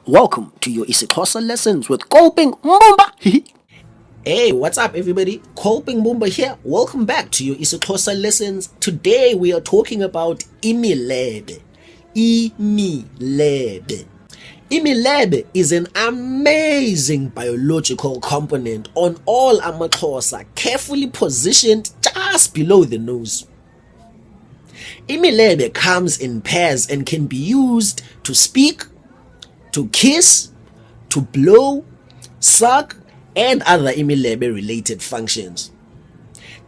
Welcome to your IsiXhosa lessons with Kolping Mbumba. Hey, what's up everybody? Kolping Mbumba here. Welcome back to your IsiXhosa lessons. Today we are talking about Imilebe. Imilebe. Imilebe is an amazing biological component on all AmaXhosa, carefully positioned just below the nose. Imilebe comes in pairs and can be used to speak, to kiss, to blow, suck, and other Imilebe related functions.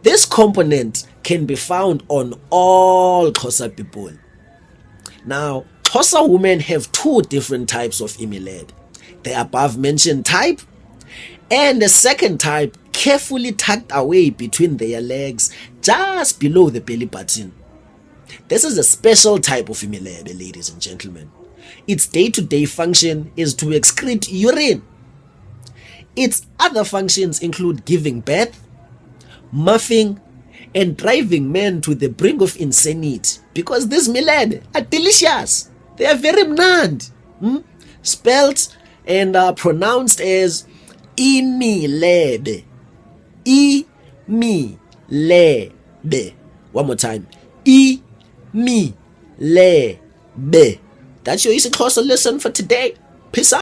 This component can be found on all Xhosa people. Now, Xhosa women have two different types of Imilebe. The above mentioned type and the second type carefully tucked away between their legs just below the belly button. This is a special type of Milebe, ladies and gentlemen. Its day-to-day function is to excrete urine. Its other functions include giving birth, muffing, and driving men to the brink of insanity, because these Milebe are delicious. They are very mnand. Spelled and pronounced as Imilebe. Imilebe. One more time. Imilebe. That's your IsiXhosa lesson for today. Peace out.